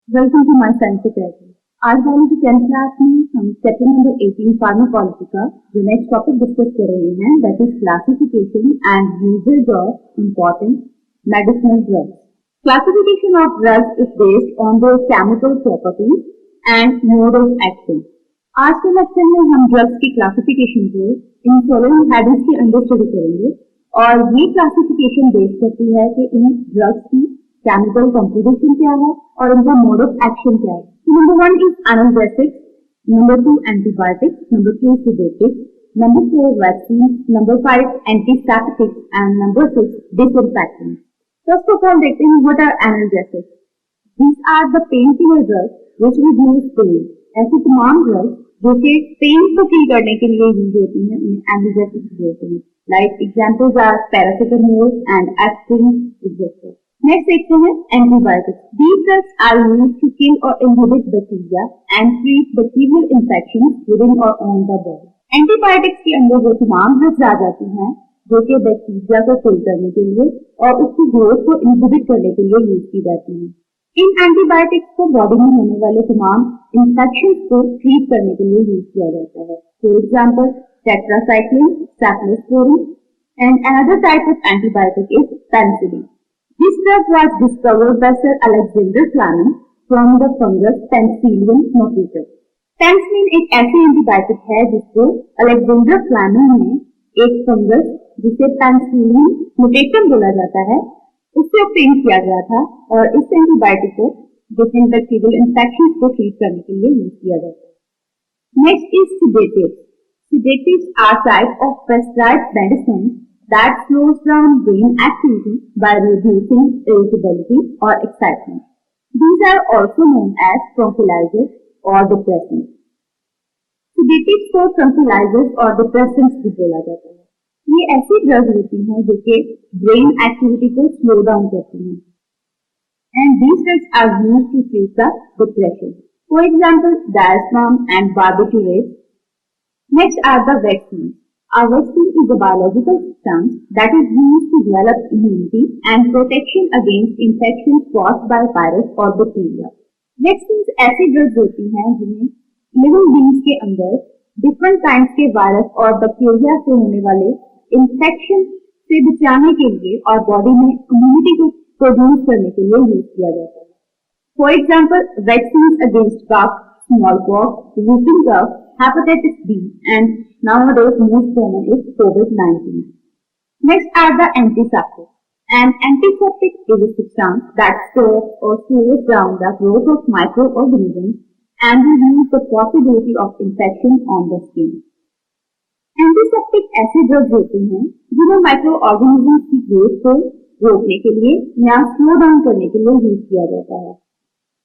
Welcome to my science classes. आज वाली 10th class में हम चैप्टर नंबर 18 फार्माकोलॉजी का जो नेक्स्ट टॉपिक डिस्कस कर रहे हैं that is classification and uses of important medicinal drugs. Classification of drugs is based on their chemical properties and mode of action. आज के लेक्चर में हम ड्रग्स की क्लासिफिकेशन को इन फॉलोइंग हेडिंग्स के अंदर स्टडी करेंगे और ये क्लासिफिकेशन बेस करती है कि इन ड्रग्स की केमिकल कंपोजिशन क्या है और उनका मोड ऑफ एक्शन क्या है। Number 1 is analgesics, number 2 antibiotics, number 3 sedatives, number 4 vaccine, number 5 antiseptics and number 6 disinfectants. First of all देखते हैं what are analgesics. These are the pain killer drugs which reduce pain. ऐसी तमाम drugs जो कि pen को किल करने के लिए यूज होती हैं उन्हें एनाल्जेसिक्स बोलते हैं। Like examples are paracetamol and aspirin etcetera. Next देखते हैं antibiotics. These drugs are used to kill or inhibit bacteria and treat bacterial infections within or on the body. Antibiotics के अंदर वो तमाम ड्रग्स आ जाती हैं जो कि बैक्टीरिया को किल करने के लिए और उसकी ग्रोथ को इनहिबिट करने के लिए यूज की जाती हैं। इन एंटीबायोटिक्स को बॉडी में होने वाले तमाम इंफेक्शंस को ट्रीट करने के लिए यूज किया जाता है। For example tetracycline, cephalosporin and another type of antibiotic is penicillin. This drug was discovered by Sir Alexander Fleming from the fungus Penicillium notatum. Penicillin एक ऐसी एंटीबायोटिक है जिसको अलेक्जेंडर फ्लेमिंग ने एक फंगस जिसे पेनिसिलियम नोटेटम बोला जाता है उससे ऑब्टेन किया गया था और इस एंटीबायोटिक को डिफरेंट बैक्टीरियल इंफेक्शंस को ट्रीट करने के लिए यूज किया जाता है। Next is sedatives. Sedatives are type of prescribed medicine that slows down brain activity by reducing irritability or excitement. These are also known as tranquilizers or depressants. Sedatives को tranquilizers और depressants भी बोला जाता है। ये ऐसी ड्रग्स होती हैं जो कि ब्रेन एक्टिविटी को स्लो डाउन करती हैं and these drugs are used to treat the depression. For example, diazepam and barbiturates. Next are the vaccines. A vaccine is a biological substance that is used to develop immunity and protection against infections caused by virus or bacteria. Vaccines ऐसी drugs होती हैं जिन्हें living beings के अंदर different kinds के virus और bacteria से होने वाले इन्फेक्शन से बचाने के लिए और बॉडी में इम्यूनिटी को प्रोड्यूस करने के लिए यूज किया जाता है। For example vaccine against cough, smallpox, whooping cough, hepatitis B, and nowadays most common is COVID-19. Next are the antiseptics. An antiseptic is a substance that stops or slows down the growth of microorganisms and reduces the possibility of infection on the skin. Antiseptic ऐसे drugs होते हैं जिन्हें micro organism की growth को रोकने के लिए या स्लो डाउन करने के लिए यूज किया जाता है।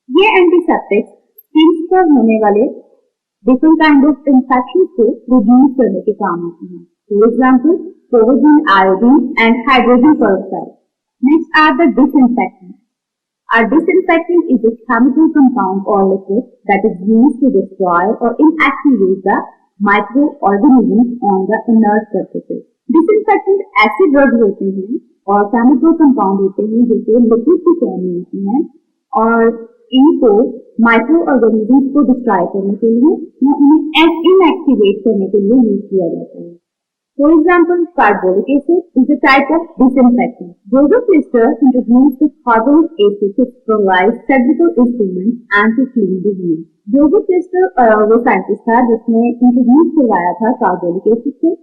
ये एंटीसेप्टिक्स स्किन पर होने वाले डिफरेंट काइंड ऑफ इंफेक्शन को रिड्यूस करने के काम आते हैं। For example provision, iodine and hydrogen peroxide. Next are the disinfectants. A disinfectant is a chemical compound or liquid that is used to destroy or inactivate the microorganisms on the inert surfaces. Disinfectant ऐसे drugs होते हैं और chemical compound होते हैं जो कि liquid की form में होते हैं और इनको माइक्रो ऑर्गेनिजम्स को डिस्ट्रॉय करने के लिए या उन्हें इनएक्टिवेट करने के लिए यूज किया जाता है। For example carbolic acid is a type of disinfectant. Joseph Lister introduced the carbolic acid to provide surgical instruments and to clean the wound. Joseph Lister वो साइंटिस्ट था जिसने इंट्रोड्यूस करवाया था कार्बोलिक एसिड को।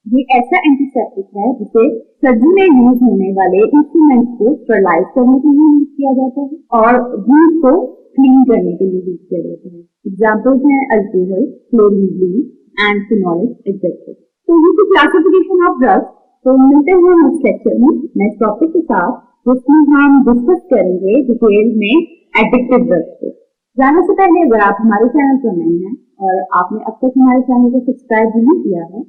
ये ऐसा एंटीसेप्टिक है जिसे सर्जरी में यूज होने वाले इंस्ट्रूमेंट्स को स्टरलाइज करने के लिए यूज किया जाता है और वुंड को क्लीन करने के लिए यूज किया जाता है। एग्जांपल्स हैं alcohol, chlorine bleach and phenolic etcetera. तो ये थी क्लासिफिकेशन ऑफ ड्रग्स। तो मिलते हैं नेक्स्ट लेक्चर में नेक्स्ट टॉपिक के साथ जिसमें हम डिस्कस करेंगे डिटेल में एडिक्टिव ड्रग्स को। जाने से पहले अगर आप हमारे चैनल पर नए हैं और आपने अब तक हमारे चैनल को सब्सक्राइब नहीं किया है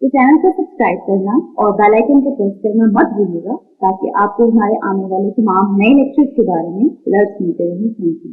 तो चैनल को सब्सक्राइब करना और बेल आइकन को प्रेस करना मत भूलिएगा ताकि आपको हमारे आने वाले तमाम नए लेक्चर्स के बारे में अलर्ट मिलते रहें। Thank you.